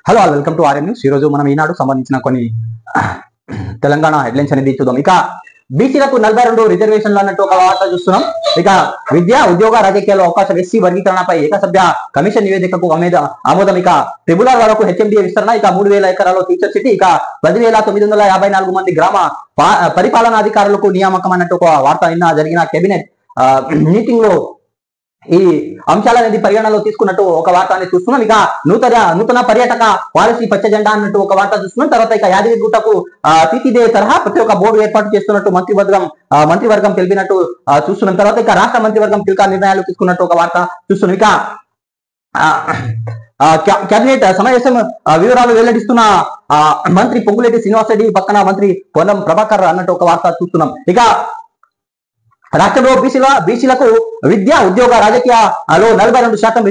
Hello all welcome to RN news. ఈ రోజు మనం ఈనాడు సంబంధించిన కొన్ని తెలంగాణ హెడ్లైన్స్ అనేది చూద్దాం. ఇక బీసీలకు 42 రిజర్వేషన్లు అన్నట్టు ఒక వార్త చూస్తున్నాం. ఇక విద్యా ఉద్యోగ రాజకీయాల్లో అవకాశం ఎస్సీ వర్గీకరణపై ఏకసభ్య కమిషన్ నివేదికకు ఆమోదం. ఇక ట్రిబులర్ వరకు హెచ్ఎండిఏ విస్తరణ. ఇక 3000 ఎకరాల్లో టీచర్ సిటీ. ఇక 10,954 మంది గ్రామ పరిపాలనాధికారులకు నియామకం అన్నట్టు ఒక వార్త నిన్న జరిగిన కేబినెట్ మీటింగ్ లో ఈ అంశాలనేది పరిగణనలో తీసుకున్నట్టు ఒక వార్త అనేది చూస్తున్నాం. ఇక నూతన పర్యాటక పాలసీ పచ్చ జెండా అన్నట్టు ఒక వార్త చూస్తున్నాం. తర్వాత ఇక యాదగిరిగుట్టకు తీర్చిదే తరహా ప్రతి ఒక్క బోర్డు ఏర్పాటు చేస్తున్నట్టు మంత్రివర్గం తెలిపినట్టు చూస్తున్నాం. తర్వాత ఇక రాష్ట్ర మంత్రివర్గం కీలక నిర్ణయాలు తీసుకున్నట్టు ఒక వార్త చూస్తున్నాం. ఇక కేబినెట్ సమావేశం వివరాలు వెల్లడిస్తున్న మంత్రి పొంగులేటి శ్రీనివాసరెడ్డి, పక్కన మంత్రి పొన్నం ప్రభాకర్ అన్నట్టు ఒక వార్త చూస్తున్నాం. ఇక రాష్ట్రంలో బీసీలకు విద్యా ఉద్యోగ రాజకీయాల్లో 42%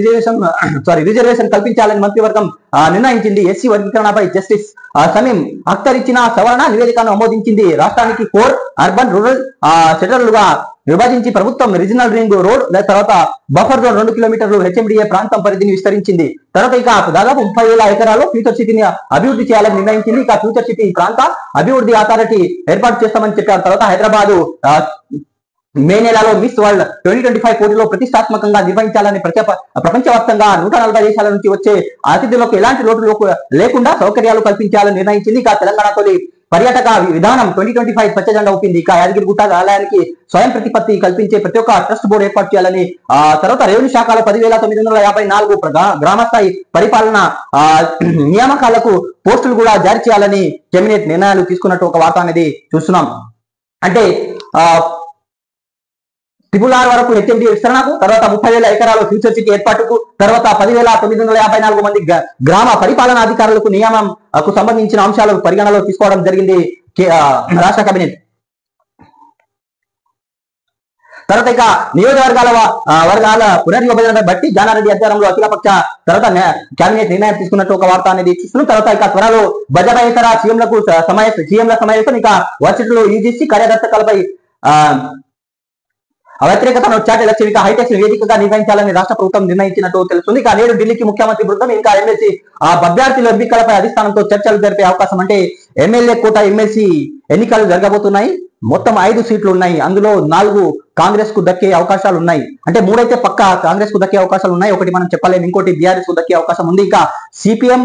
రిజర్వేషన్ కల్పించాలని మంత్రివర్గం నిర్ణయించింది. ఎస్సీ వర్గీకరణపై జస్టిస్ సమీం అఖ్తర్ ఇచ్చిన సవరణ నివేదికను ఆమోదించింది. రాష్ట్రానికి కోర్, అర్బన్, రూరల్ సెంటర్లుగా విభజించి ప్రభుత్వం రీజనల్ రింగ్ రోడ్ తర్వాత బఫర్ జోన్ 2 కిలోమీటర్లు హెచ్ఎండిఏ ప్రాంతం పరిధిని విస్తరించింది. తర్వాత ఇక దాదాపు 30,000 ఎకరాల్లో ఫ్యూచర్ సిటీని అభివృద్ధి చేయాలని నిర్ణయించింది. ఇక ఫ్యూచర్ సిటీ ప్రాంత అభివృద్ధి అథారిటీ ఏర్పాటు చేస్తామని చెప్పారు. తర్వాత హైదరాబాద్ మే నెలలో మిస్ వరల్డ్ 2025 పోటీలో ప్రతిష్టాత్మకంగా నిర్వహించాలని ప్రపంచవ్యాప్తంగా 140 దేశాల నుంచి వచ్చే అతిథులకు ఎలాంటి లోటు లేకుండా సౌకర్యాలు కల్పించాలని నిర్ణయించింది. ఇక తెలంగాణ తొలి పర్యాటక విధానం 2025 పచ్చజెండా ఊపింది. ఇక యాదగిరిగుట్ట ఆలయానికి స్వయం ప్రతిపత్తి కల్పించే ప్రతి ఒక్క ట్రస్ట్ బోర్డు ఏర్పాటు చేయాలని, తర్వాత రెవెన్యూ శాఖలో 10,954 గ్రామస్థాయి పరిపాలన నియామకాలకు పోస్టులు కూడా జారీ చేయాలని కేబినెట్ నిర్ణయాలు తీసుకున్నట్టు ఒక వార్త అనేది చూస్తున్నాం. అంటే ట్రిబుల్ వరకు హెచ్ఎండి విస్తరణకు, తర్వాత 30,000 ఎకరాల ఫ్యూచర్ సిటీ ఏర్పాటుకు, తర్వాత 10,954 మంది గ్రామ పరిపాలనా అధికారులకు నియామకు సంబంధించిన అంశాలు పరిగణలో తీసుకోవడం జరిగింది రాష్ట్ర కేబినెట్. తర్వాత ఇక నియోజకవర్గాల పునర్విభజన బట్టి జానారెడ్డి అధ్వర్యంలో అఖిలపక్ష తర్వాత కేబినెట్ నిర్ణయం తీసుకున్నట్టు ఒక వార్త అనేది చూస్తున్నాం. తర్వాత ఇక త్వరలో బడ్జెటేతర సీఎంల సమావేశం. ఇక వర్సిటీలో యూజీసీ కార్యదర్శకాలపై వ్యతిరేకతను చాటే లక్ష్యం ఇక హైటెక్స్ వేదికగా నిర్వహించాలని రాష్ట్ర ప్రభుత్వం నిర్ణయించినట్టు తెలుస్తుంది. ఇక నేడు ఢిల్లీకి ముఖ్యమంత్రి బృందం ఇంకా ఎమ్మెల్సీ అభ్యర్థుల ఎంపికలపై అధిష్టానంతో చర్చలు జరిపే అవకాశం. అంటే ఎమ్మెల్యే కోట ఎమ్మెల్సీ ఎన్నికలు జరగబోతున్నాయి. మొత్తం 5 సీట్లు ఉన్నాయి. అందులో 4 కాంగ్రెస్ కు దక్కే అవకాశాలు ఉన్నాయి. అంటే 3 అయితే పక్క కాంగ్రెస్ కు దక్కే అవకాశాలు ఉన్నాయి. ఒకటి మనం చెప్పలేము, ఇంకోటి బీఆర్ఎస్ కు దక్కే అవకాశం ఉంది. ఇక సిపిఎం,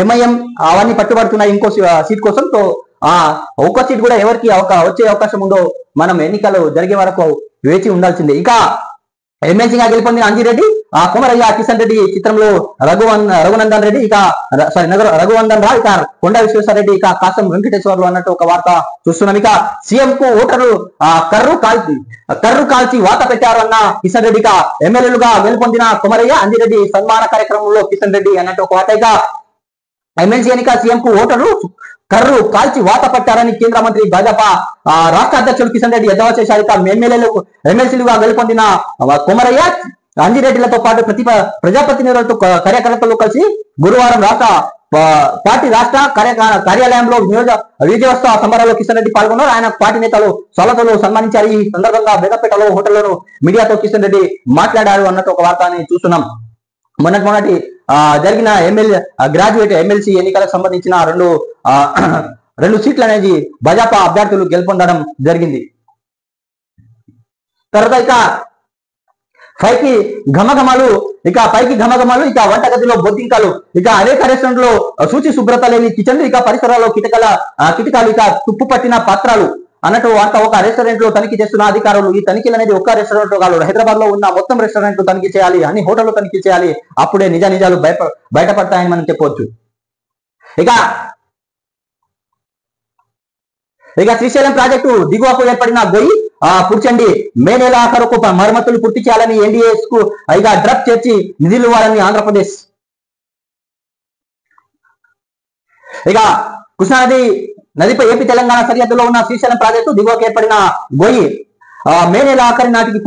ఎంఐఎం అవన్నీ పట్టుబడుతున్నాయి ఇంకో సీట్ కోసం. సో ఒక్క సీట్ కూడా ఎవరికి వచ్చే అవకాశం ఉందో మనం ఎన్నికలు జరిగే వరకు వేచి ఉండాల్సిందే. ఇక ఎమ్మెల్సీగా గెలుపొందిన అంజిరెడ్డి, కొమరయ్య, కిషన్ రెడ్డి చిత్రంలో రఘునందన్ రెడ్డి, ఇక రఘువందన్ రావు, ఇక కొండ విశ్వేశ్వరరెడ్డి, ఇక కాసం వెంకటేశ్వర్లు అన్నట్టు ఒక వార్త చూస్తున్నాం. ఇక సీఎం కు ఓటర్లు కర్రు కాల్చి వాత పెట్టారు అన్న కిషన్ రెడ్డి, ఇక ఎమ్మెల్యేలుగా గెలుపొందిన కొమరయ్య, అంజిరెడ్డి సన్మాన కార్యక్రమంలో కిషన్ రెడ్డి అన్నట్టు ఒక వార్త. ఇక ఎమ్మెల్సీ ఎన్నిక సీఎం కు ఓటర్లు కర్రు కాల్చి వాత పట్టారని కేంద్ర మంత్రి భాజపా రాష్ట్ర అధ్యక్షుడు కిషన్ రెడ్డి ఎద్దేవా చేశారు. ఇక ఎమ్మెల్సీలుగా గెలుపొందిన కొమరయ్య, అంజిరెడ్డిలతో పాటు ప్రజాప్రతినిధులతో కార్యకర్తలు కలిసి గురువారం పార్టీ రాష్ట్ర కార్యాలయంలో విజయోత్సవ సంబరాల్లో కిషన్ రెడ్డి పాల్గొన్నారు. ఆయన పార్టీ నేతలు సొలతలు సన్మానించారు. ఈ సందర్భంగా బేగపేటలో హోటళ్లను మీడియాతో కిషన్ రెడ్డి మాట్లాడారు అన్నట్టు ఒక వార్తని చూస్తున్నాం. మొన్నటి జరిగిన గ్రాడ్యుయేట్ ఎమ్మెల్సీ ఎన్నికలకు సంబంధించిన రెండు సీట్లు అనేది భాజపా అభ్యర్థులు గెలుపొందడం జరిగింది. తర్వాత ఇక పైకి ఘమఘమాలు, ఇక వంటగదిలో బొద్దింకలు, ఇక అనేక రెస్టారెంట్ లో శుచి శుభ్రత లేని కిచెన్లు, ఇక పరిసరాల్లో కిటకాలు, ఇక తుప్పు పట్టిన పాత్రలు అన్నట్టు వార్త. ఒక రెస్టారెంట్ లో తనిఖీ చేస్తున్న అధికారులు, ఈ తనిఖీలు అనేది ఒక్క రెస్టారెంట్ లో కాదు, హైదరాబాద్ లో ఉన్న మొత్తం రెస్టారెంట్ తనిఖీ చేయాలి, అన్ని హోటళ్లు తనిఖీ చేయాలి. అప్పుడే నిజాలు బయటపడతాయని మనం చెప్పవచ్చు. ఇక శ్రీశైలం ప్రాజెక్టు దిగువకు ఏర్పడిన గొయ్యి పుడ్చండి, మే నెల ఆఖరుకు మరమ్మతులు పూర్తి చేయాలని ఎన్డీఏఎస్ కు ఇక డ్రప్ చేర్చి నిధులు ఇవ్వాలని ఆంధ్రప్రదేశ్. ఇక కృష్ణానది నదిపై ఏపీ తెలంగాణ సరిహద్దులో ఉన్న శ్రీశైలం ప్రాజెక్టు దిగువకు ఏర్పడిన గొయ్యి మే నెల ఆఖరి నాటికి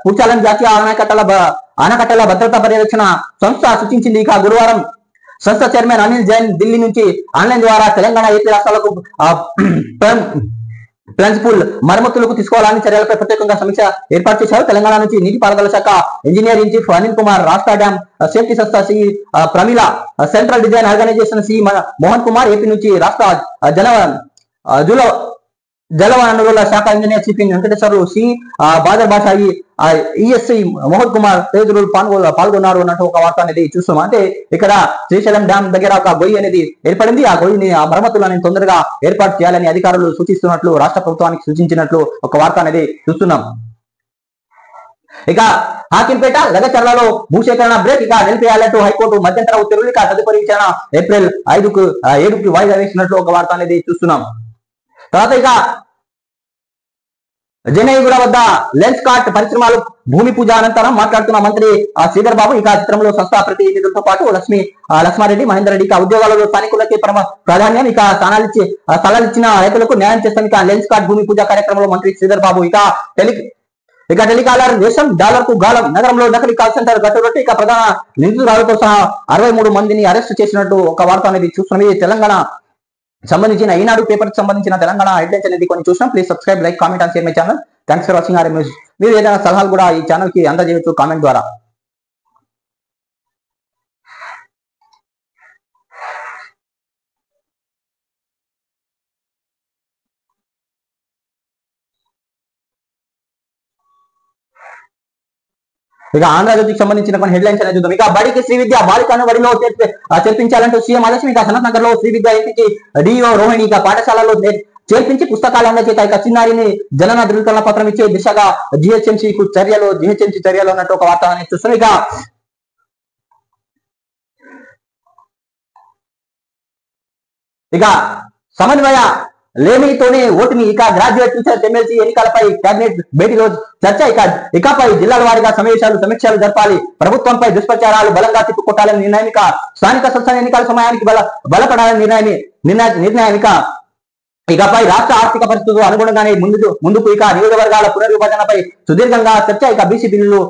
పూడ్చాలని జాతీయ ఆనకట్టల భద్రతా పర్యవేక్షణ సంస్థ సూచించింది. ఇక గురువారం సంస్థ చైర్మన్ అనిల్ జైన్ ఢిల్లీ నుంచి ఆన్లైన్ ద్వారా తెలంగాణ, ఏపీ రాష్ట్రాలకు ప్లాన్స్ పూల్ మరమ్మతులకు తీసుకోవాలని చర్యలపై ప్రత్యేకంగా సమీక్ష ఏర్పాటు చేశారు. తెలంగాణ నుంచి నీటిపారుదల శాఖ engineer in chief Anil Kumar, రాష్ట్ర డ్యామ్ సేఫ్టీ సంస్థ C Pramila, central design organisation C Mohan Kumar, AP నుంచి రాష్ట్ర జలవనరుల శాఖ engineer chief Venkateswaru, C Badar బాషాయి, ఈఎస్ఐ మోహన్ కుమార్ తదితరులు పాల్గొన్నారు అన్నట్టు ఒక వార్త అనేది చూస్తున్నాం. అంటే ఇక్కడ శ్రీశైలం డ్యామ్ దగ్గర ఒక గొయ్యి అనేది ఏర్పడింది. ఆ గొయ్యిని ఆ మరమ్మతులు అనేది తొందరగా ఏర్పాటు చేయాలని అధికారులు సూచిస్తున్నట్లు రాష్ట్ర ప్రభుత్వానికి సూచించినట్లు ఒక వార్త అనేది చూస్తున్నాం. ఇక హాకింపేట లగచర్లలో భూసేకరణ బ్రేక్ ఇక నిలిపేయాలంటూ హైకోర్టు మధ్యంతర ఉత్తర్వులు. ఇక తదుపరి విచారణ ఏప్రిల్ 7కి వాయిదా వేసినట్లు ఒక వార్త అనేది చూస్తున్నాం. తర్వాత ఇక జనైగూడ వద్ద లెన్స్ కార్ట్ పరిశ్రమలు భూమి పూజ అనంతరం మాట్లాడుతున్న మంత్రి శ్రీధర్ బాబు, ఇక చిత్రంలో సంస్థ ప్రతినిధులతో పాటు లక్ష్మారెడ్డి, మహేందర్ రెడ్డి, ఇక ఉద్యోగాలలో స్థానికులకి ప్రాధాన్యం, ఇక స్థలాలిచ్చిన రైతులకు న్యాయం చేస్తాను. ఇక లెన్స్ కార్ట్ భూమి పూజ కార్యక్రమంలో మంత్రి శ్రీధర్ బాబు ఇక టెలికాలర్ దేశం డాలర్ కు గాలం, నగరంలో నకిలీ కాల్ సెంటర్ గట్టుబట్టి ఇక ప్రధాన నిందితురాలతో సహా 63 మందిని అరెస్ట్ చేసినట్టు ఒక వార్త అనేది చూస్తున్నాం. తెలంగాణ సంబంధించిన ఈనాడు పేపర్ కి సంబంధించిన తెలంగాణ హెడ్లైన్స్ అనేది కొన్ని చూసినాం. Please subscribe, like, comment and share my channel. Thanks for watching RM news. మీరు ఏదైనా సలహాలు కూడా ఈ ఛానల్ కి అందజేయవచ్చు కామెంట్ ద్వారా. ఇక ఆంధ్రజ్యోతికి సంబంధించిన కొన్ని హెడ్లైన్స్ అనేది చూద్దాం. ఇక బడికి శ్రీ విద్య బాలికను బడిలో చేర్పించాలంటూ సీఎం ఆదేశం. ఇక సనత్ నగర్ లో శ్రీ విద్య ఎంపీకి డిఓ రోహిణి ఇక పాఠశాలలో చేర్పించి పుస్తకాల చేత ఇక చిన్నారిని జనన ధృవీకరణ పత్రం ఇచ్చే దిశగా జిహెచ్ఎంసీ చర్యలు అన్నట్టు ఒక వార్త అనేది చూస్తున్నాం. ఇక సమన్వయ లేమితోనే ఓటుని ఇక గ్రాడ్యుయేట్ టీచర్స్ ఎమ్మెల్సీ ఎన్నికలపై కేబినెట్ భేటీలో చర్చ. ఇకపై జిల్లాల వారీగా సమీక్షలు జరపాలి. ప్రభుత్వంపై దుష్ప్రచారాలు బలంగా తిప్పుకొట్టాలని నిర్ణయం. ఇక స్థానిక సంస్థల ఎన్నికల సమయానికి బలపడాలని నిర్ణయం. ఇకపై రాష్ట్ర ఆర్థిక పరిస్థితులు అనుగుణంగానే ముందుకు ఇక నియోజకవర్గాల పునర్విభజనపై సుదీర్ఘంగా చర్చ. ఇక బీసీ బిల్లులు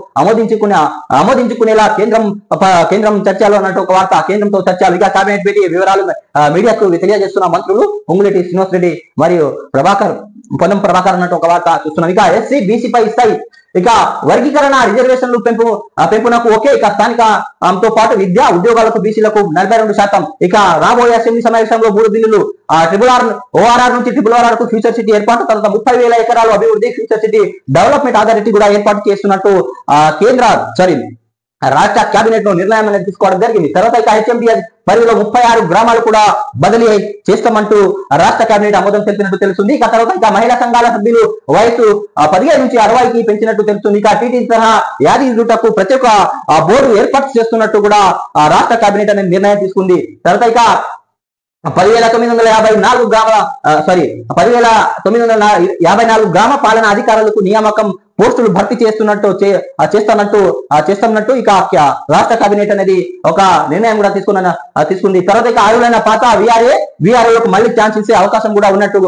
ఆమోదించుకునేలా కేంద్రం చర్చలు అన్నట్టు ఒక వార్త. కేంద్రంతో చర్చలు. ఇక కేబినెట్ భేటీ వివరాలు మీడియాకు తెలియజేస్తున్న మంత్రులు పొంగులేటి శ్రీనివాస్ రెడ్డి మరియు పొన్నం ప్రభాకర్ అన్నట్టు ఒక వార్త చూస్తున్నాం. ఇక ఎస్సీ బీసీపై ఇస్తాయి ఇక వర్గీకరణ రిజర్వేషన్లు పెంపునకు ఓకే. ఇక స్థానికతో పాటు విద్యా ఉద్యోగాలకు బీసీలకు 42%. ఇక రాబోయే అసెంబ్లీ సమావేశంలో 3 బిల్లులు ఓఆర్ఆర్ నుంచి RRR కు ఫ్యూచర్ సిటీ ఏర్పాటు. తర్వాత 30,000 ఎకరాలు అభివృద్ధి ఫ్యూచర్ సిటీ డెవలప్మెంట్ అథారిటీ కూడా ఏర్పాటు చేస్తున్నట్టు రాష్ట్ర కేబినెట్ లో నిర్ణయం అనేది తీసుకోవడం జరిగింది. తర్వాత ఇక హెచ్ఎండిఎస్ పరిధిలో 36 గ్రామాలు కూడా బదిలీ చేస్తామంటూ రాష్ట్ర కేబినెట్ ఆమోదం తెలిపినట్టు తెలుస్తుంది. ఇక తర్వాత ఇక మహిళా సంఘాల సభ్యులు వయసు 15 నుంచి 60కి పెంచినట్టు తెలుస్తుంది. ఇక టీటీ సహా యాదగిరిగుట్టకు ప్రత్యేక బోర్డు ఏర్పాటు చేస్తున్నట్టు కూడా రాష్ట్ర కేబినెట్ అనేది నిర్ణయం తీసుకుంది. తర్వాత ఇక 10,954 గ్రామ పాలన అధికారులకు నియామకం పోస్టులు భర్తీ చేస్తున్నట్టు ఇక రాష్ట్ర కేబినెట్ అనేది ఒక నిర్ణయం కూడా తీసుకుంది. తర్వాత ఇక అర్హులైన పాత వీఆర్ఏలకు మళ్ళీ ఛాన్స్ ఇచ్చే అవకాశం కూడా ఉన్నట్టు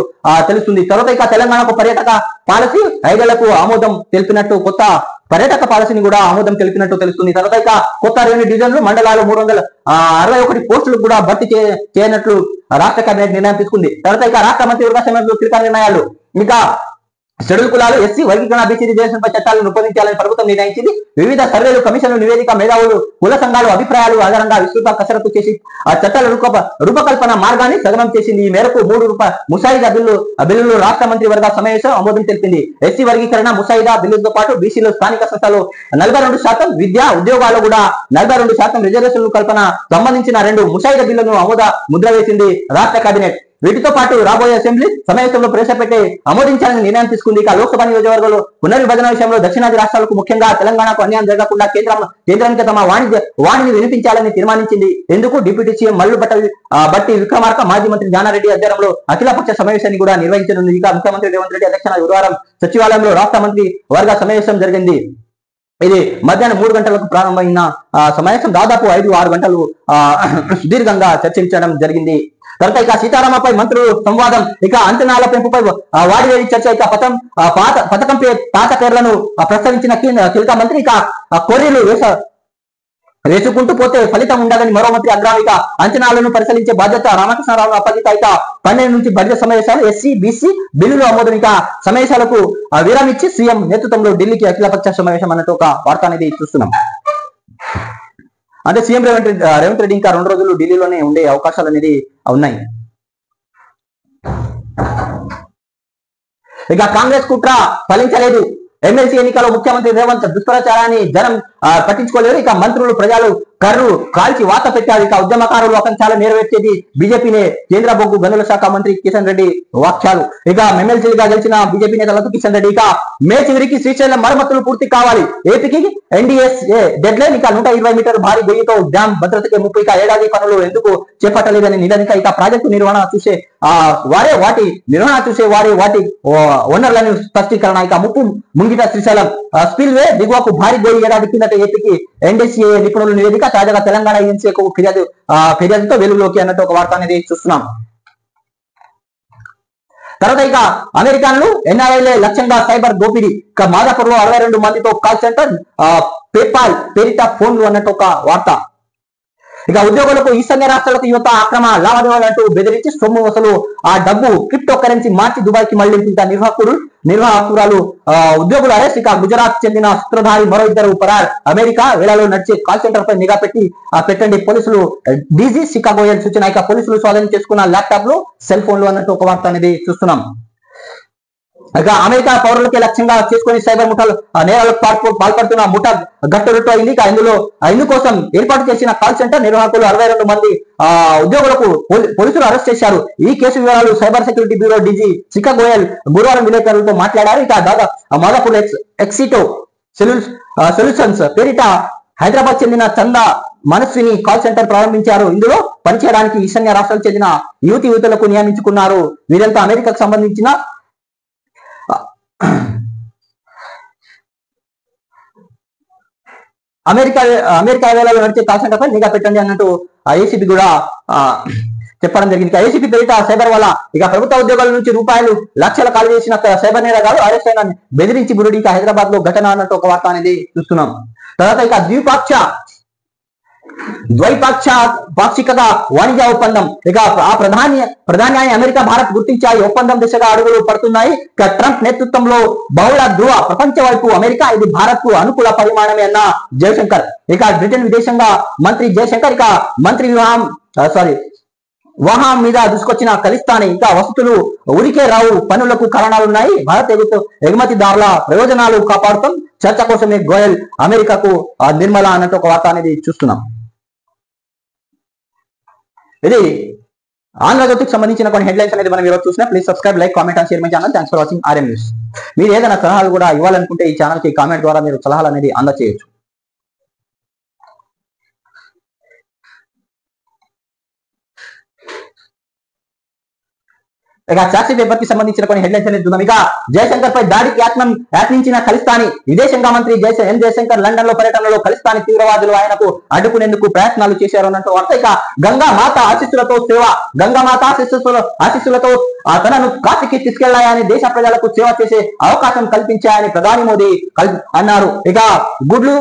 తెలుస్తుంది. తర్వాత ఇక తెలంగాణకు పర్యాటక పాలసీ 5 ఏళ్లకు ఆమోదం తెలిపినట్టు కొత్త పర్యాటక పాలసీని కూడా ఆమోదం తెలిపినట్టు తెలుస్తుంది. తర్వాత ఇక కొత్త రెవెన్యూ డివిజన్లు మండలాలు 361 పోస్టులు కూడా భర్తీ చేయనట్లు రాష్ట్ర కేబినెట్ నిర్ణయం తీసుకుంది. తర్వాత ఇక రాష్ట్ర మంత్రివర్గ సమావేశంలో కీలక నిర్ణయాలు. ఇక షెడ్యూల్ కులాలు ఎస్సీ వర్గీకరణ బీసీ రిజర్వేషన్ పై చట్టాలను రూపొందించాలని ప్రభుత్వం నిర్ణయించింది. వివిధ సర్వేలు కమిషన్లు నివేదిక మేధావులు కుల సంఘాలు అభిప్రాయాలు ఆధారంగా విస్తృత కసరత్తు చేసి ఆ చట్టాల రూపకల్పన మార్గాన్ని సగమం చేసింది. ఈ మేరకు 3 ముసాయిదా బిల్లులు రాష్ట్ర మంత్రి వర్గ సమావేశం ఆమోదం తెలిపింది. ఎస్సీ వర్గీకరణ ముసాయిదా బిల్లులతో పాటు బీసీలో స్థానిక సంస్థలు 42%, విద్యా ఉద్యోగాలు కూడా 42% రిజర్వేషన్లు కల్పన సంబంధించిన 2 ముసాయిదా బిల్లులను ముద్ర వేసింది రాష్ట్ర కేబినెట్. వీటితో పాటు రాబోయే అసెంబ్లీ సమావేశంలో ప్రవేశపెట్టి ఆమోదించాలని నిర్ణయం తీసుకుంది. ఇక లోక్సభ నియోజకవర్గాలు పునర్విభజన విషయంలో దక్షిణాది రాష్ట్రాలకు ముఖ్యంగా తెలంగాణకు అన్యాయం జరగకుండా కేంద్రానికి తమ వాణిని వినిపించాలని తీర్మానించింది. ఎందుకు డిప్యూటీ సీఎం మల్లు బట్టి విక్రమార్క మాజీ మంత్రి జానారెడ్డి ఆధ్వర్యంలో అఖిలపక్ష సమావేశాన్ని కూడా నిర్వహించనుంది. ఇక ముఖ్యమంత్రి రేవంత్ రెడ్డి అధ్యక్షతన గురువారం సచివాలయంలో రాష్ట్ర మంత్రి వర్గ సమావేశం జరిగింది. ఇది మధ్యాహ్నం 3 గంటలకు ప్రారంభమైన సమావేశం దాదాపు 5-6 గంటలు సుదీర్ఘంగా చర్చించడం జరిగింది. తర్వాత ఇక సీతారామపై మంత్రులు సంవాదం. ఇక అంచనాల పెంపుపై వాడివేడి చర్చ. ఇక పథకంపై పాత పేర్లను ప్రస్తావించిన కీలక మంత్రి. ఇక కొర్రీలు వేసుకుంటూ పోతే ఫలితం ఉండదని మరో మంత్రి అగ్రామిక అంచనాలను పరిశీలించే బాధ్యత రామకృష్ణరావు అప్పగిత. ఇక 12 నుంచి బడ్జెట్ సమావేశాలు, ఎస్సీ బీసీ బిల్లులు ఆమోదం. ఇక సమావేశాలకు విరామిచ్చి సీఎం నేతృత్వంలో ఢిల్లీకి అఖిలపక్ష సమావేశం అన్నట్టు ఒక వార్త అనేది చూస్తున్నాం. అంటే సీఎం రేవంత్ రెడ్డి ఇంకా 2 రోజులు ఢిల్లీలోనే ఉండే అవకాశాలు అనేది ఉన్నాయి. ఇక కాంగ్రెస్ కుట్ర ఫలించలేదు. ఎమ్మెల్సీ ఎన్నికల్లో ముఖ్యమంత్రి రేవంత్ దుష్ప్రచారాన్ని జనం పట్టించుకోలేరు. ఇక మంత్రులు ప్రజలు కర్రు కాల్చి వాత పెట్టారు. ఇక ఉద్యమకారులు ఆకాంక్షలు నెరవేర్చేది బీజేపీనే. కేంద్ర బొగ్గు గనుల శాఖ మంత్రి కిషన్ రెడ్డి వ్యాఖ్యలు. ఇక ఎమ్మెల్సీలుగా గెలిచిన బీజేపీ నేతలకు కిషన్ రెడ్డి ఇక మే చివరికి శ్రీశైలం మరమ్మతులు పూర్తి కావాలి. ఏపీకి ఎన్డీఎస్ఏ డెడ్ లైన్. ఇక 120 మీటర్ల భారీ గొయ్యితో డ్యాం భద్రతకి ముప్పు. ఇక ఏడాది పనులు ఎందుకు చేపట్టలేదని నివేదిక. ఇక ప్రాజెక్టు నిర్వహణ చూసే వాటి ఓనర్లను స్పష్టీకరణ. ఇక ముప్పు ముంగిట శ్రీశైలం స్పిల్ వే దిగువకు భారీ గొయ్యి. ఏడాది కిందట ఏపీకి ఎన్డీఎస్ఏ నిపుణుల నివేదిక. తాజాగా తెలంగాణ ఏజెన్సీకు ఫిర్యాదుతో వెలుగులోకి అన్నట్టు ఒక వార్త అనేది చూస్తున్నాం. తర్వాత ఇక అమెరికన్లు ఎన్ఆర్ఐలే లక్ష్యంగా సైబర్ దోపిడీ. ఇక మాదాపూర్ లో 62 మందితో కాల్ సెంటర్ పేపాల్ పేరిట ఫోన్లు అన్నట్టు ఒక వార్త. ఇక ఉద్యోగులకు ఈశాన్య రాష్ట్రాలకు యువత అక్రమ లావాదేవీలు అంటూ బెదిరించి సొమ్ము వసూలు. ఆ డబ్బు క్రిప్టో కరెన్సీ మార్చి దుబాయ్ కి మళ్లింపు. ఇంకా నిర్వాహకురాలు ఉద్యోగులు అరెస్ట్. ఇక గుజరాత్ చెందిన సూత్రధారి మరో 2 పరార్. అమెరికా వేళలో నడిచే కాల్ సెంటర్ పై నిఘా పెట్టండి పోలీసులు డీజీ షికాగోయల్ సూచన. ఇక పోలీసులు స్వాధీనం చేసుకున్న ల్యాప్టాప్ లు సెల్ ఫోన్లు అన్నట్టు ఒక వార్త అనేది చూస్తున్నాం. ఇక అమెరికా పౌరులకే లక్ష్యంగా చేసుకుని సైబర్ ముఠాలు నేరాలకు పాల్పడుతున్న ముఠా గట్టురట్టు అయింది. ఇక ఇందుకోసం ఏర్పాటు చేసిన కాల్ సెంటర్ నిర్వాహకులు 62 మంది ఉద్యోగులకు పోలీసులు అరెస్ట్ చేశారు. ఈ కేసు వివరాలు సైబర్ సెక్యూరిటీ బ్యూరో డీజీ శిఖా గోయల్ గురువారం విలేకరులతో మాట్లాడారు. ఇక మాదాపూర్ ఎక్సిటో సొల్యూషన్స్ పేరిట హైదరాబాద్ చెందిన చందా మనస్విని కాల్ సెంటర్ ప్రారంభించారు. ఇందులో పనిచేయడానికి ఈశాన్య రాష్ట్రాలకు చెందిన యువతులకు నియమించుకున్నారు. వీరంతా అమెరికాకు సంబంధించిన అమెరికా వేళలో నడిచే కాల్ సెంటర్ పై నిఘా పెట్టండి అన్నట్టు ఏసీపీ కూడా చెప్పడం జరిగింది. ఏసీపీ పేరిట సైబర్ వల్ల ఇక ప్రభుత్వ ఉద్యోగాల నుంచి రూపాయలు లక్షల ఖాళీ చేసిన సైబర్ నేరగాలు అరెస్ట్ అయిన బెదిరించి బురుడి. ఇక హైదరాబాద్ లో ఘటన అన్నట్టు ఒక వార్త అనేది చూస్తున్నాం. తర్వాత ఇక ద్వైపాక్షిక వాణిజ్య ఒప్పందం. ఇక ఆ ప్రధాని అమెరికా భారత్ గుర్తించాయి. ఒప్పందం దిశగా అడుగులు పడుతున్నాయి. ఇక ట్రంప్ నేతృత్వంలో బహుళ ధృవ ప్రపంచ వైపు అమెరికా. ఇది భారత్ కు అనుకూల పరిమాణమే అన్న జయశంకర్. ఇక బ్రిటన్ విదేశాంగ మంత్రి జయశంకర్ ఇక మంత్రి వాహనం మీద దూసుకొచ్చిన ఖలిస్తానీ. ఇంకా వసతులు ఉరికే రావు, పనులకు కారణాలున్నాయి. భారత్ ఎగుమతిదారుల ప్రయోజనాలు కాపాడుతాం. చర్చ కోసమే గోయల్ అమెరికాకు నిర్మల అన్నట్టు ఒక వార్త అనేది చూస్తున్నాం. ఇది ఆంధ్రజ్యోతికి సంబంధించిన కొన్ని హెడ్లైన్స్ అనేది మనం ఈరోజు చూసినా. Please subscribe, like, comment and share my channel. Thanks for watching RM news. మీరు ఏదైనా సలహాలు కూడా ఇవ్వాలనుకుంటే ఈ ఛానల్ కి కామెంట్ ద్వారా మీరు సలహాలు అనేది అందచేయచ్చు. ఇక సాక్షి పేపర్ కి సంబంధించిన కొన్ని హెడ్లైన్స్ అనేది చూద్దాం. ఇక జయశంకర్ పై దాడికి యత్నించిన ఖలిస్తానీ. విదేశాంగ మంత్రి జయశంకర్ లండన్ లో పర్యటనలో ఖలిస్తానీ తీవ్రవాదులు ఆయనకు అడ్డుకునేందుకు ప్రయత్నాలు చేశారు అన్నట్టు వార్త. ఇక గంగామాత ఆశీస్సులతో సేవ. గంగామాత ఆశీస్సులతో తనను కాశీకి తీసుకెళ్లాయని, దేశ ప్రజలకు సేవ చేసే అవకాశం కల్పించాయని ప్రధాని మోదీ అన్నారు. ఇక గుడ్లు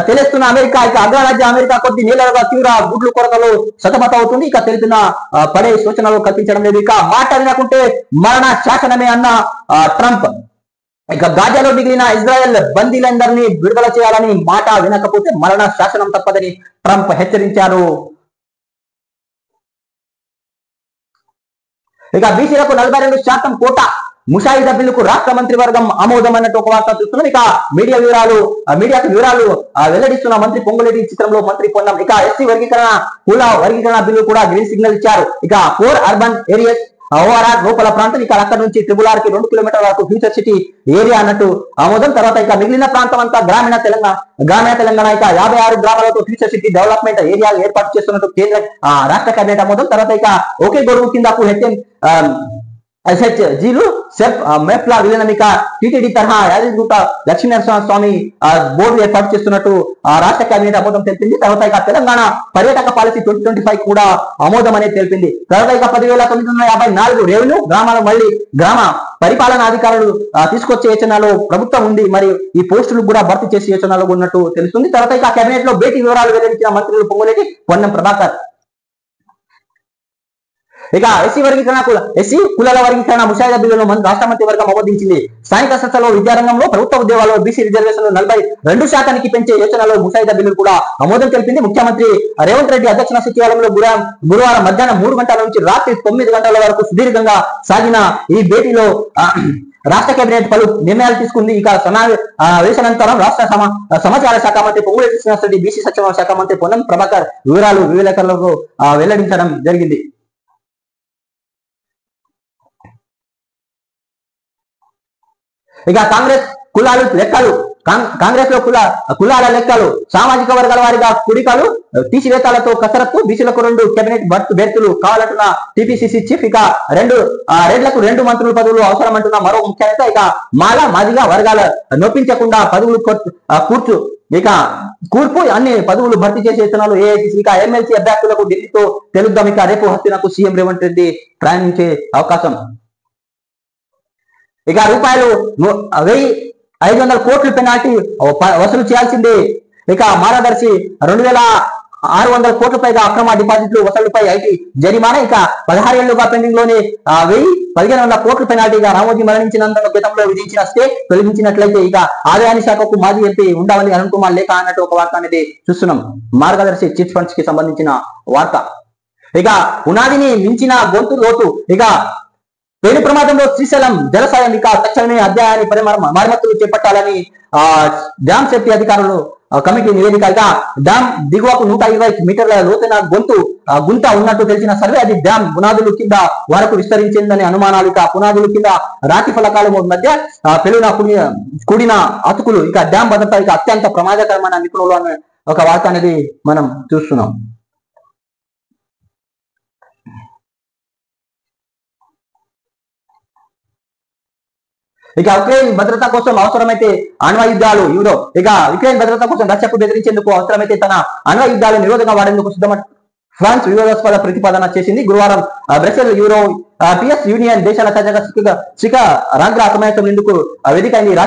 తెలుస్తున్న అమెరికా. ఇక అగ్రరాజ్య అమెరికా కొద్ది నెలలుగా తీవ్ర గుడ్లు కొరతలో సతమతవుతుంది. ఇక తెలుతున్న పడే సూచనలు కల్పించడం లేదు. ఇక మాట వినకుంటే మరణ శాసనమే అన్న ట్రంప్. ఇక గాజాలో మిగిలిన ఇజ్రాయెల్ బందీలందరినీ విడుదల చేయాలని, మాట వినకపోతే మరణ శాసనం తప్పదని ట్రంప్ హెచ్చరించారు. ఇక బీసీలకు 42% కోటా ముసాయిదా బిల్లుకు రాష్ట్ర మంత్రివర్గం ఆమోదం అన్నట్టు ఒక వార్త చూస్తున్నాం. ఇక మీడియాకు వివరాలు వెల్లడిస్తున్న మంత్రి పొంగులేటి. చిత్రంలో మంత్రి పొన్నం. ఇక ఎస్సీ కుల వర్గీకరణ బిల్లు కూడా గ్రీన్ సిగ్నల్ ఇచ్చారు. ఇక 4 అర్బన్ ఏరియాస్ ఓఆర్ఆర్ లోపల ప్రాంతం. ఇక అక్కడ నుంచి ట్రిబుల్-ఆర్ కి 2 కిలోమీటర్ల వరకు ఫ్యూచర్ సిటీ ఏరియా అన్నట్టు ఆమోదం. తర్వాత ఇక మిగిలిన ప్రాంతం అంతా గ్రామీణ తెలంగాణ. ఇక 56 గ్రామాలతో ఫ్యూచర్ సిటీ డెవలప్మెంట్ ఏరియా ఏర్పాటు చేస్తున్నట్టు కేంద్ర రాష్ట్ర కేబినెట్ ఆమోదం. తర్వాత ఇక ఒకే గొడుగు కిందకు SHGలు సెల్ఫ్ మెప్ల విలీనమిక టీటీడీ తరహా యాదగిరిగుట్ట లక్ష్మీనరసింహ స్వామి బోర్డు ఏర్పాటు చేస్తున్నట్టు రాష్ట్ర కేబినెట్ ఆమోదం తెలిపింది. తర్వాత ఇక తెలంగాణ పర్యాటక పాలసీ 2025 కూడా ఆమోదం అనేది తెలిపింది. తర్వాత ఇక 10,954 రెవెన్యూ గ్రామాలు మళ్ళీ గ్రామ పరిపాలనా అధికారులు తీసుకొచ్చే యోచనలో ప్రభుత్వం ఉంది. మరియు ఈ పోస్టులు కూడా భర్తీ చేసే యోచనలో ఉన్నట్టు తెలుస్తుంది. తర్వాత ఇక కేబినెట్ లో భేటీ వివరాలు వెల్లడించిన మంత్రులు పొంగులేటి, పొన్నం ప్రభాకర్. ఇక ఎస్సీ కులాల వర్గీకరణ ముసాయిదా బిల్లును రాష్ట్ర మంత్రి వర్గం ఆమోదించింది. స్థానిక సంస్థలో విద్యారంగంలో ప్రభుత్వ ఉద్యోగాల్లో బీసీ రిజర్వేషన్లు 42% పెంచే యోచనలో ముసాయిదా బిల్లు కూడా ఆమోదం తెలిపింది. ముఖ్యమంత్రి రేవంత్ రెడ్డి అధ్యక్షన సచివాలయంలో గురువారం మధ్యాహ్నం 3 గంటల నుంచి రాత్రి 9 గంటల వరకు సుదీర్ఘంగా సాగిన ఈ భేటీలో రాష్ట్ర కేబినెట్ పలు నిర్ణయాలు తీసుకుంది. ఇక సమావేశానంతరం రాష్ట్ర సమాచార శాఖ మంత్రి పొంగులేటి శ్రీనివాసరెడ్డి, బీసీ సంక్షేమ శాఖ మంత్రి పొన్నం ప్రభాకర్ వివరాలు విలేకరులకు వెల్లడించడం జరిగింది. ఇక కాంగ్రెస్ కులాలు లెక్కలు, కాంగ్రెస్ లో కులాల లెక్కలు, సామాజిక వర్గాల వారిగా కుడికలు తీసివేతాలతో కసరత్తు, బీసీలకు 2 కేబినెట్ బెర్తులు కావాలంటున్న టీపీసీసీ చీఫ్. ఇక రెడ్లకు 2 మంత్రుల పదవులు అవసరమంటున్న మరో ముఖ్య నేత. ఇక మాదిగా వర్గాల నొప్పించకుండా పదవులు కూర్పు అన్ని పదవులు భర్తీ చేసే యోచనలు ఏఐసీసీ. ఇక ఎమ్మెల్సీ అభ్యర్థులకు ఢిల్లీతో తెలుద్దాం. ఇక రేపు హస్తినకు సీఎం రేవంత్ రెడ్డి ప్రయాణించే అవకాశం. ఇక రూపాయలు 1,500 కోట్లు పెనాల్టీ వసూలు చేయాల్సిందే. ఇక మార్గదర్శి 2,600 కోట్ల పైగా అక్రమ డిపాజిట్లు వసూలుపై ఐటీ జరిమానా. ఇక 16 ఏళ్లుగా పెండింగ్ లోనే 1,1,500 కోట్ల పెనాల్టీగా రామోజీ మరణించినందుకు గతంలో విధించిన స్టే తొలగించినట్లయితే ఇక ఆదాయాన్ని శాఖకు మాజీ ఎంపీ ఉండవల్లి అరుణ్ కుమార్ లేఖ అన్నట్టు ఒక వార్త అనేది చూస్తున్నాం. మార్గదర్శి చిట్ ఫండ్స్ కి సంబంధించిన వార్త. ఇక పునాదిని మించిన గొంతు లోతు. ఇక పేరు ప్రమాదంలో శ్రీశైలం జలసాయం. ఇక తక్షణమే అధ్యాయాన్ని మరమ్మతులు చేపట్టాలని డ్యామ్ సేఫ్టీ అధికారులు కమిటీ నివేదిక. ఇక డ్యామ్ దిగువకు 120 మీటర్ల లోతైన గుంత ఉన్నట్టు తెలిసిన సర్వే అది డ్యామ్ పునాదులు కింద వరకు విస్తరించిందని అనుమానాలు. ఇక పునాదులు కింద రాతి ఫలకాల మధ్య పెలున కూడిన అతుకులు. ఇక డ్యామ్ భద్రత ఇక అత్యంత ప్రమాదకరమైన నిపుణులు అనే ఒక వార్త అనేది మనం చూస్తున్నాం. ఇక ఉక్రెయిన్ భద్రత కోసం అవసరమైతే అణ్వాయుద్ధాలు యూరోప్. ఇక ఉక్రెయిన్ భద్రత కోసం రష్యాకు బెదిరించేందుకు అవసరమైతే తన అణ్వాయుద్ధాలు నిరోధంగా వాడేందుకు సిద్ధమని ఫ్రాన్స్ వివాదాస్పద ప్రతిపాదన చేసింది. గురువారం బ్రసెల్ యూరోపియస్ యూనియన్ దేశాల తాజాగా శిఖరాగ్ర సమావేశం ఎందుకు వేదికైంది.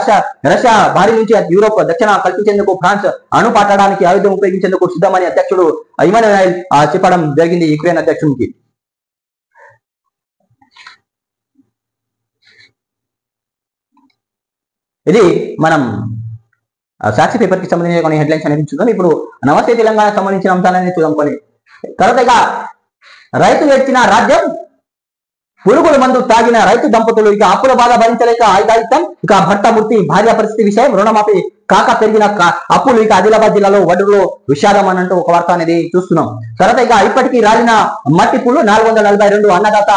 రష్యా భారీ నుంచి యూరోప్ దక్షిణ కల్పించేందుకు ఫ్రాన్స్ అణు పట్టడానికి ఆయుధం ఉపయోగించేందుకు సిద్ధమని అధ్యక్షుడు ఇమానుయల్ చెప్పడం జరిగింది యుక్రెయిన్ అధ్యక్షునికి. ఇది మనం సాక్షి పేపర్ కి సంబంధించిన కొన్ని హెడ్లైన్స్ అనేది చూద్దాం. ఇప్పుడు నమస్తే తెలంగాణకు సంబంధించిన అంశాలన్నీ చూద్దాం కొన్ని. తర్వాత ఇక రైతు ఏడ్చిన రాజ్యం, పురుగుల మందు తాగిన రైతు దంపతులు. ఇక అప్పుల బాధ భరించలేక ఆయుధాయుతం. ఇక భర్త మృతి, భార్య పరిస్థితి విషయం, రుణమాఫీ కాక పెరిగిన అప్పులు. ఇక ఆదిలాబాద్ జిల్లాలో వడ్డులో విషాదం అనంటూ ఒక వార్త అనేది చూస్తున్నాం. తర్వాత ఇక ఇప్పటికీ రాలిన మట్టి పూలు 442 అన్నదాత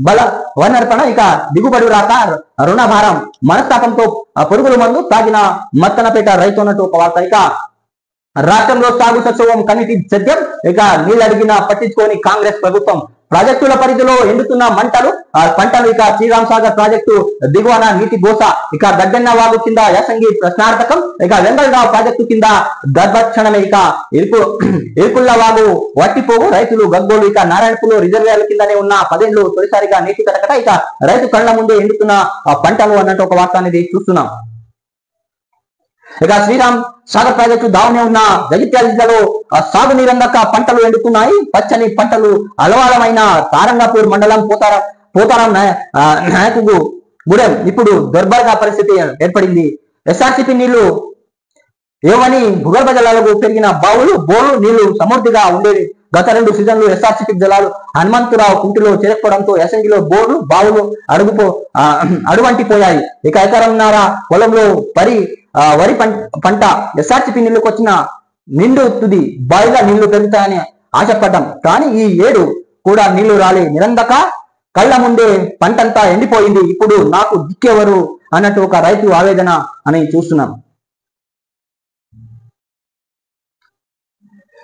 బల వనర్పణ. ఇక దిగుబడి రాక రుణభారం, మనస్తాపంతో పురుగుల మందు తాగిన మత్తనపేట రైతు అన్నట్టు ఒక వార్త. ఇక రాష్ట్రంలో సాగు సత్సవం కమిటీ సత్యం. ఇక నీళ్ళు అడిగినా పట్టించుకొని కాంగ్రెస్ ప్రభుత్వం. ప్రాజెక్టుల పరిధిలో ఎండుతున్న పంటలు. ఇక శ్రీరామ్ సాగర్ ప్రాజెక్టు దిగువన నీటి గోస. ఇక గడ్డెన్న వాగు కింద యాసంగి ప్రశ్నార్థకం. ఇక వెంగళరావు ప్రాజెక్టు కింద గర్భక్షణమే. ఇక ఇరుకుళ్ళ వాగు వట్టిపోగు, రైతులు గగ్గోలు. ఇక నారాయణపూర్లో రిజర్వేర్ల కిందనే ఉన్న 10 ఏళ్లు తొలిసారిగా నీటి కటకట. ఇక రైతు కళ్ళ ముందే ఎండుతున్న పంటలు అన్నట్టు ఒక వార్త అనేది చూస్తున్నాం. ఇక శ్రీరామ్ సాగర్ ప్రాజెక్టు దావనే ఉన్న జగిత్యాల జిల్లాలో సాగునీరందక పంటలు ఎండుతున్నాయి. పచ్చని పంటలు అలవాలమైన తారంగాపూర్ మండలం పోతారం నాయకు గూడెం ఇప్పుడు దుర్భరంగా పరిస్థితి ఏర్పడింది. ఎస్ఆర్సీపీ నీళ్లు ఏవని భూగర్భ జలాలకు పెరిగిన బోర్లు నీళ్లు సమృద్ధిగా ఉండేవి. గత 2 సీజన్లు ఎస్ఆర్సీపీ జలాలు హనుమంతరావు కుంటిలో చేరకపోవడంతో యాసంగిలో బోర్లు బావులు అడువంటిపోయాయి. ఇక ఎకరంన్నర పొలంలో వరి పంట ఎస్ఆర్సీపీ నీళ్లకు వచ్చిన నిండు తుది బాయిగా నీళ్లు పెరుగుతాయని ఆశపడ్డాం. కానీ ఈ ఏడు కూడా నీళ్లు రాలే. నిరందక కళ్ళ ముందే పంటంతా ఎండిపోయింది. ఇప్పుడు నాకు దిక్కెవరు అన్నట్టు ఒక రైతు ఆవేదన అని చూస్తున్నాం.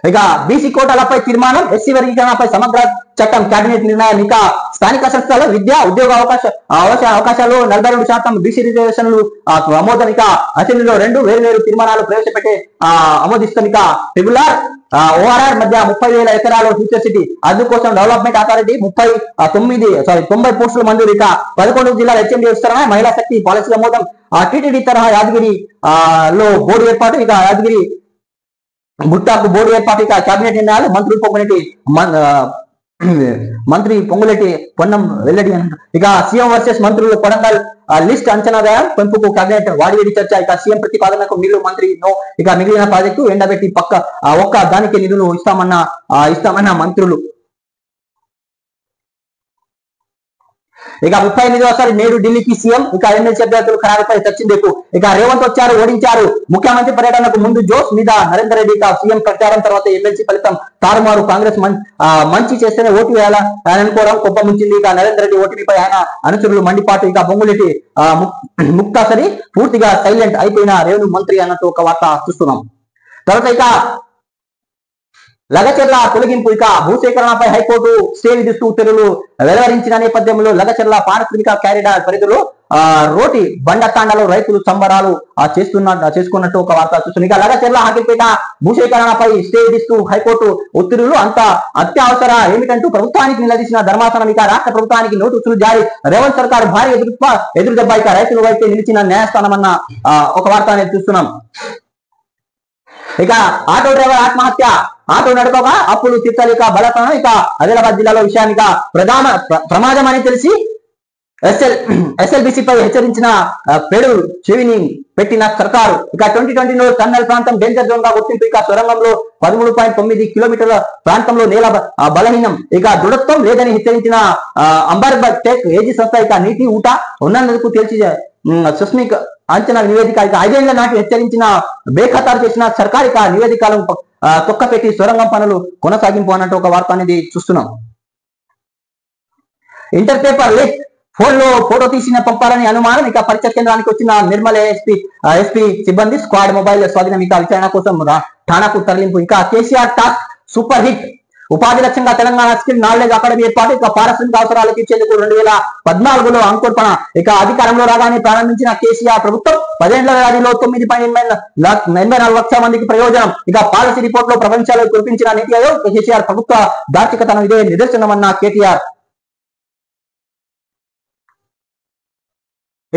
ఇక బీసీ కోటాలపై తీర్మానం, ఎస్సీ వర్గీకరణపై సమగ్ర చట్టం కేబినెట్ నిర్ణయం. ఇక స్థానిక సంస్థల విద్యా ఉద్యోగ అవకాశాలు 42% బీసీ రిజర్వేషన్లు ఆమోదం. ఇక అసెంబ్లీలో 2 వేర్వేరు తీర్మానాలు ప్రవేశపెట్టే ఆమోదిస్తాం. ఇక ట్రిబుల్ ఓఆర్ఆర్ మధ్య 30,000 ఎకరాలు ఫ్యూచర్ సిటీ అందుకోసం డెవలప్మెంట్ అథారిటీ 90 పోస్టుల మంజూరు. ఇక 11 జిల్లాల హెచ్ఎండి విస్తరణ మహిళా శక్తి పాలసీ ఆమోదం. టీటీడీ తరహా యాదగిరి లో బోర్డు ఏర్పాటు. ఇక యాదగిరి గుట్టాకు బోర్డు ఏర్పాటు. ఇక కేబినెట్ నిర్ణయాలు మంత్రి పొంగులేటి పొన్నం వెల్లడి అన్నారు. ఇక సీఎం వర్సెస్ మంత్రులు కొడంగల్ లిస్ట్ అంచనా వ్యయం పెంపుకు కేబినెట్ వాడివేడి చర్చ. ఇక సీఎం ప్రతిపాదనకు నిధులు మంత్రి నో. ఇక మిగిలిన ప్రాజెక్టు ఎండబెట్టి ఒక్క దానికి నిధులు ఇస్తామన్న మంత్రులు. ఇక 38వ నేడు ఢిల్లీకి సీఎం. ఇక ఎమ్మెల్సీ అభ్యర్థులు ఖరారుపై చర్చించేకు. ఇక రేవంత్ వచ్చారు, ఓడించారు. ముఖ్యమంత్రి పర్యటనకు ముందు జోష్ మీద నరేందర్ రెడ్డి. ఇక సీఎం ప్రచారం తర్వాత ఎమ్మెల్సీ ఫలితం తారుమారు. కాంగ్రెస్ మంచి చేస్తేనే ఓటు వేయాలని అనుకోవడం కొప్ప ముంచింది. ఇక నరేందర్ రెడ్డి ఓటుపై ఆయన అనుచరులు మండిపాటు. ఇక పొంగులేటి ముక్తాసరి పూర్తిగా సైలెంట్ అయిపోయిన రేణు మంత్రి అన్నట్టు ఒక వార్త చూస్తున్నాం. తర్వాత ఇక లగచర్ల తొలగింపు. ఇక భూసేకరణపై హైకోర్టు స్టే విధిస్తూ ఉత్తర్వులు వెలువరించిన నేపథ్యంలో లగచర్ల పారిశ్రామిక కారిడార్ పరిధిలో రోటి బండతాండలో రైతులు సంబరాలు చేసుకున్నట్టు ఒక వార్త చూస్తుంది. ఇక లగచర్ల హాకిపేట భూసేకరణపై స్టే విధిస్తూ హైకోర్టు ఉత్తర్వులు అంత అత్యవసర ఏమిటంటూ ప్రభుత్వానికి నిలదీసిన ధర్మాసనం. ఇక రాష్ట్ర ప్రభుత్వానికి నోటీసులు జారీ. రేవంత్ సర్కార్ భారీ ఎదురు దెబ్బ. ఇక రైతుల వైపే నిలిచిన న్యాయస్థానం అన్న ఒక వార్త అనేది చూస్తున్నాం. ఇక ఆటో డ్రైవర్ ఆత్మహత్య. ఆటో నడపగా అప్పులు తీర్చలేక బలతనం. ఇక ఆదిలాబాద్ జిల్లాలో విషయానికి ప్రమాదం అని తెలిసి ఎస్ఎల్బిసిపై హెచ్చరించిన పెడు చెవిని పెట్టిన సర్కారు. ఇక 2020లో టన్నల్ ప్రాంతం డేంజర్ జోన్ గా గుర్తింపు. ఇక సొరంగంలో 13.9 కిలోమీటర్ల ప్రాంతంలో నేల బలహీనం. ఇక దృఢత్వం లేదని హెచ్చరించిన అంబర్బర్గ్ టెక్ ఏజీ సంస్థ. ఇక నీటి ఊట ఉన్నందుకు తేల్చి సుస్మిక్ అంచనా నివేదిక. ఇక 5 ఏళ్ల నాటి హెచ్చరించిన బేఖతారు చేసిన సర్కార్. ఇక నివేదికలను తొక్కపెట్టి సొరంగం పనులు కొనసాగింపు అన్నట్టు ఒక వార్త అనేది చూస్తున్నాం. Inter paper leak. ఫోన్లో ఫోటో తీసిన పంపాలని అనుమానం. ఇక పరీక్ష కేంద్రానికి వచ్చిన నిర్మల్ ఎస్పీ సిబ్బంది స్క్వాడ్ మొబైల్ స్వాధీనం. ఇక విచారణ కోసం ఠానాకు తరలింపు. ఇక కేసీఆర్ టాస్క్ సూపర్ హిట్. ఉపాధి లక్ష్యంగా తెలంగాణ స్కిల్ నాలెడ్జ్ అకాడమీ ఏర్పాటు. ఇక పారిశ్రామిక అవసరాలు తీర్చేందుకు 2014లో అంకుర్పణ. ఇక అధికారంలో రాగానే ప్రారంభించిన కేసీఆర్ ప్రభుత్వం 10 ఏళ్ల వ్యవధిలో 9.84 లక్షల మందికి ప్రయోజనం. ఇక పాలసీ రిపోర్ట్ లో ప్రపంచాలు కురిపించిన నీతి ఆయోగ్. కేసీఆర్ ప్రభుత్వ దార్శికతను ఇదే నిదర్శనమన్న కేటీఆర్.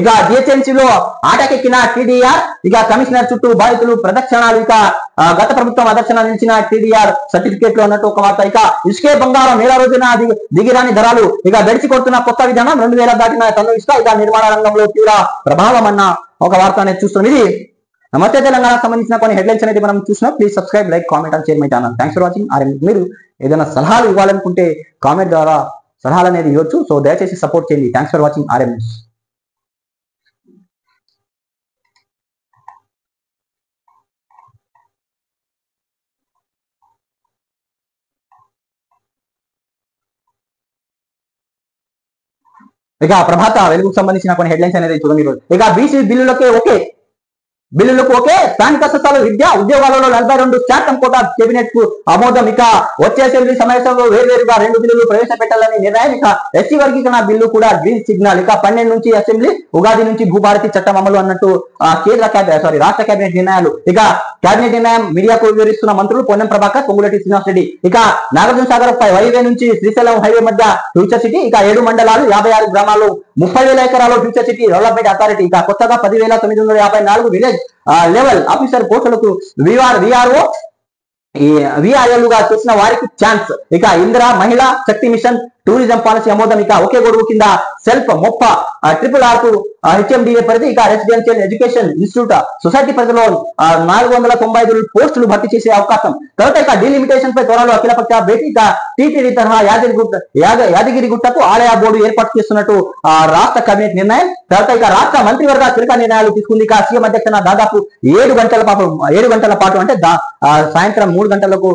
ఇక జిహెచ్ఎంసీలో ఆటకెక్కిన టీడీఆర్. ఇక కమిషనర్ చుట్టూ బాధితులు ప్రదక్షిణాలు. ఇక గత ప్రభుత్వం అదర్శన నిలిచిన టీడీఆర్ సర్టిఫికేట్లు అన్నట్టు ఒక వార్త. ఇక ఇసుకే బంగారం నెల రోజున దిగిరాని ధరలు. ఇక గడిచి కొడుతున్న కొత్త విధానం 2000 దాటిన టన్ను ఇసుక. ఇక నిర్మాణ రంగంలో తీవ్ర ప్రభావం అన్న ఒక వార్త అనేది చూస్తున్నాం. ఇది నమస్తే తెలంగాణకు సంబంధించిన కొన్ని హెడ్లైన్స్ అనేది మనం చూసినాం. Please subscribe, like, comment and share my channel. Thanks for watching. మీరు ఏదైనా సలహాలు ఇవ్వాలనుకుంటే కామెంట్ ద్వారా సలహాలు అనేది ఇవ్వచ్చు. సో దయచేసి సపోర్ట్ చేయండి. Thanks for watching RM news. ఇక ప్రభాత వెలుగుకు సంబంధించిన కొన్ని హెడ్లైన్స్ అనేది చూడండి. ఇక బీసీ బిల్లులకు ఓకే. స్థానిక సంస్థల విద్యా ఉద్యోగాలలో 42% కోటా కేబినెట్ కు ఆమోదం. ఇక వచ్చే అసెంబ్లీ సమావేశంలో వేర్వేరుగా 2 బిల్లులు ప్రవేశపెట్టాలని నిర్ణయం. ఇక ఎస్సీ వర్గీకరణ బిల్లు కూడా గ్రీన్ సిగ్నల్. ఇక 12 నుంచి అసెంబ్లీ, ఉగాది నుంచి భూభారతి చట్టం అమలు అన్నట్టు రాష్ట్ర కేబినెట్ నిర్ణయాలు. ఇక కేబినెట్ నిర్ణయం మీడియాకు వివరిస్తున్న మంత్రులు పొన్నం ప్రభాకర్, పొంగులేటి శ్రీనివాసరెడ్డి. ఇక నాగార్జున సాగర్ హైవే నుంచి శ్రీశైలం హైవే మధ్య ఫ్యూచర్ సిటీ. ఇక 7 మండలాలు 56 గ్రామాల్లో 30,000 ఎకరాలు ఫ్యూచర్ సిటీ డెవలప్మెంట్ అథారిటీ. ఇక కొత్తగా 10,954 విలేజ్ లెవెల్ ఆఫీసర్ పోస్టులకు విఆర్ఓ విఆర్ఎల్గా చేసిన వారికి ఛాన్స్. ఇక ఇందిరా మహిళా శక్తి మిషన్ టూరిజం పాలసీ ఆమోదం. ఇక ఒకే గొడుగు కింద సెల్ఫ్ మొప్ప RRR కు హెచ్ఎండిఏ పరిధి. ఇక రెసిడెన్షియల్ ఎడ్యుకేషన్ ఇన్స్టిట్యూట్ సొసైటీ పరిధిలో 495 పోస్టులు భర్తీ చేసే అవకాశం. తర్వాత ఇక డీలిమిటేషన్ పై త్వరలో అఖిలపక్ష భేటీ. ఇక టీటీడీ తరహా యాదగిరిగుట్టకు ఆలయ బోర్డు ఏర్పాటు చేస్తున్నట్టు రాష్ట్ర కేబినెట్ నిర్ణయం. తర్వాత ఇక రాష్ట్ర మంత్రివర్గ కీలక నిర్ణయాలు తీసుకుంది. ఇక సీఎం అధ్యక్షన దాదాపు 7 గంటల పాటు అంటే సాయంత్రం 3 గంటలకు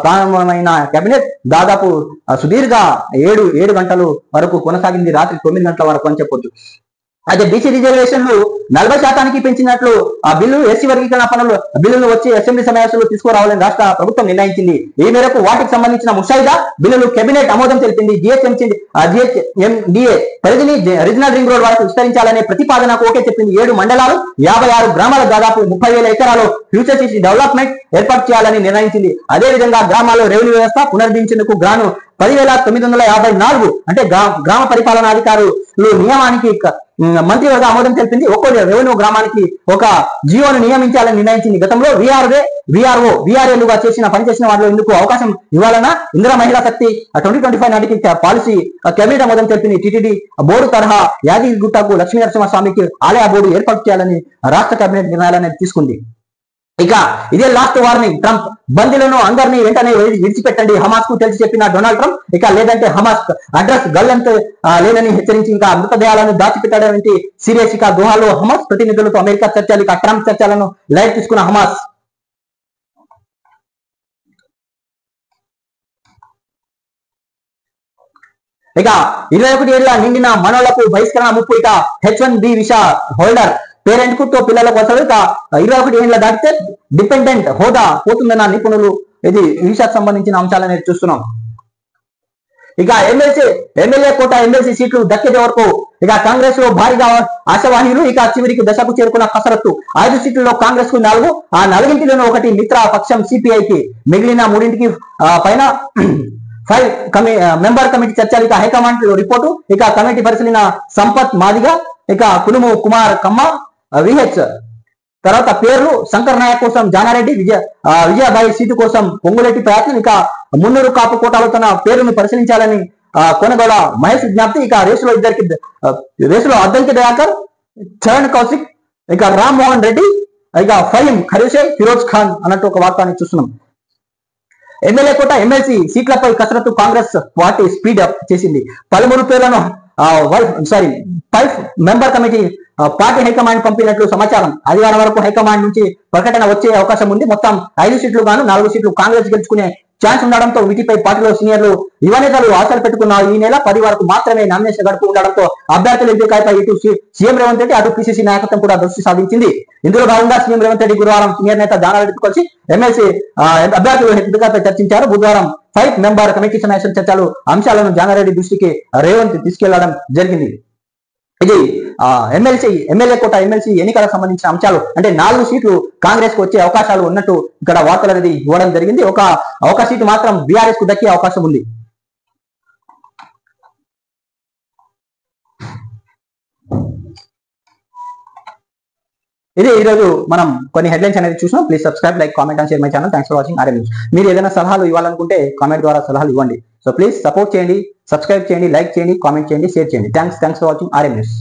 ప్రారంభమైన కేబినెట్ దాదాపు సుదీర్ఘ 7 గంటలు వరకు కొనసాగింది. రాత్రి 9 గంటల వరకు అని చెప్పొచ్చు. అయితే బీసీ రిజర్వేషన్లు 40% పెంచినట్లు ఆ బిల్లు ఎస్సీ వర్గీకరణ పనులు బిల్లులు వచ్చి అసెంబ్లీ సమావేశంలో తీసుకురావాలని రాష్ట్ర ప్రభుత్వం నిర్ణయించింది. ఈ మేరకు వాటికి సంబంధించిన ముసాయిదా బిల్లులు కేబినెట్ ఆమోదం తెలిపింది. జిహెచ్ఎండిఏ పరిధిని రీజనల్ రింగ్ రోడ్ వరకు విస్తరించాలనే ప్రతిపాదనకు ఓకే చెప్పింది. 7 మండలాలు 56 గ్రామాల దాదాపు 30,000 ఎకరాలు ఫ్యూచర్ సిటీ డెవలప్మెంట్ ఏర్పాటు చేయాలని నిర్ణయించింది. అదేవిధంగా గ్రామాల్లో రెవెన్యూ వ్యవస్థ పునరుద్ధరించేందుకు గాను 10,954 అంటే గ్రామ పరిపాలనాధికారులు నియమానికి మంత్రివర్గ ఆమోదం తెలిపింది. ఒక్కో రెవెన్యూ గ్రామానికి ఒక జియోను నియమించాలని నిర్ణయించింది. గతంలో విఆర్ఏలుగా పనిచేసిన వారిలో ఇందుకు అవకాశం ఇవ్వాలన్నా ఇందిరా మహిళా శక్తి 2025 నాటికి పాలసీ కేబినెట్ ఆమోదం తెలిపింది. టిటిడి బోర్డు తరహా యాదగిరిగుట్టకు లక్ష్మీ నరసింహస్వామికి ఆలయ బోర్డు ఏర్పాటు చేయాలని రాష్ట్ర కేబినెట్ నిర్ణయాలను తీసుకుంది. ఇక ఇదే లాస్ట్ వార్నింగ్. ట్రంప్ బందీలను అందరినీ వెంటనే విడిచిపెట్టండి హమాస్ కు తెలిసి చెప్పిన డొనాల్డ్ ట్రంప్. ఇక లేదంటే హమాస్ అడ్రస్ గల్లంత లేదని హెచ్చరించి ఇంకా మృతదేహాలను దాచిపెట్టడానికి సీరియస్. ఇక దోహాలో హమాస్ ప్రతినిధులతో అమెరికా చర్చలు, ఇక ట్రంప్ చర్చలను లైట్ తీసుకున్న హమాస్. ఇక 21 ఏళ్ల నిండిన మనోళ్లకు బహిష్కరణ ముప్పు. ఇక H1B వీసా హోల్డర్ పేరెంట్ కు పిల్లలకు వస్తారు. ఇక 21 ఏళ్ల దాటితే డిపెండెంట్ హోదా పోతుందన్న నిపుణులు. ఇది వీసాకు సంబంధించిన అంశాలను చూస్తున్నాం. ఇక ఎమ్మెల్యే కోట ఎమ్మెల్సీ సీట్లు దక్కేది వరకు ఇక కాంగ్రెస్ లో భారీగా ఆశావాహులు. ఇక చివరికి దశకు చేరుకున్న కసరత్తు. 5 సీట్లలో కాంగ్రెస్ కు 4, ఆ 4ంటిలోనూ 1 మిత్ర పక్షం సిపిఐకి, మిగిలిన 3ంటికి పైన 5 మెంబర్ కమిటీ చర్చలు. ఇక హైకమాండ్ రిపోర్టు. ఇక కమిటీ పరిశీలన సంపత్ మాదిగా, ఇక కునుము కుమార్ కమ్మ విహెచ్. తర్వాత పేర్లు శంకర్ నాయక్ కోసం జానారెడ్డి, విజయబాయి సీటు కోసం పొంగులేటి ప్రయత్నం. ఇక మున్నూరు కాపు కోటాలో తన పేరును పరిశీలించాలని కొనగోల మహేష్ విజ్ఞప్తి. ఇక రేసులో అద్దంకి దయాకర్, చరణ్ కౌశిక్, ఇక రామ్ మోహన్ రెడ్డి, ఇక ఫహీం ఖరీషే, ఫిరోజ్ ఖాన్ అన్నట్టు ఒక వార్తని చూస్తున్నాం. ఎమ్మెల్యే కోట ఎమ్మెల్సీ సీట్లపై కసరత్తు కాంగ్రెస్ పార్టీ స్పీడ్ అప్ చేసింది. 13 పేర్లను 5 మెంబర్ కమిటీ పార్టీ హైకమాండ్ పంపినట్లు సమాచారం. ఆదివారం వరకు హైకమాండ్ నుంచి ప్రకటన వచ్చే అవకాశం ఉంది. మొత్తం 5 సీట్లు గాను 4 సీట్లు కాంగ్రెస్ గెలుచుకునే ఛాన్స్ ఉండడంతో వీటిపై పార్టీలో సీనియర్లు యువ నేతలు ఆశలు పెట్టుకున్నారు. ఈ నెల 10 వరకు మాత్రమే నామినేషన్ గడుపు ఉండడంతో అభ్యర్థుల ఎంపికపై ఇటు సీఎం రేవంత్ రెడ్డి, అటు పిసిసి నాయకత్వం కూడా దృష్టి సాధించింది. ఇందులో భాగంగా సీఎం రేవంత్ రెడ్డి గురువారం సీనియర్ నేత జానారెడ్డితో కలిసి ఎమ్మెల్సీ అభ్యర్థుల ఎంపికపై చర్చించారు. బుధవారం 5 మెంబర్ కమిటీ సమావేశం చర్చలు అంశాలను జానారెడ్డి దృష్టికి రేవంత్ తీసుకెళ్లడం జరిగింది. ఇది ఎమ్మెల్యే కోట ఎమ్మెల్సీ ఎన్నికలకు సంబంధించిన అంశాలు. అంటే 4 సీట్లు కాంగ్రెస్ కు వచ్చే అవకాశాలు ఉన్నట్టు ఇక్కడ వార్తలు అనేది ఇవ్వడం జరిగింది. ఒక సీటు మాత్రం బీఆర్ఎస్ కు దక్కే అవకాశం ఉంది. ఇది ఈరోజు మనం కొన్ని హెడ్లైన్స్ అనేది చూసినాం. Please subscribe, like, comment and share my channel. Thanks for watching RM news. మీరు ఏదైనా సలహాలు ఇవ్వాలనుకుంటే కామెంట్ ద్వారా సలహాలు ఇవ్వండి. సో ప్లీజ్ సపోర్ట్ చేయండి, సబ్స్క్రైబ్ చేయండి, లైక్ చేయండి, కామెంట్ చేయండి, షేర్ చేయండి. Thanks for watching RM news.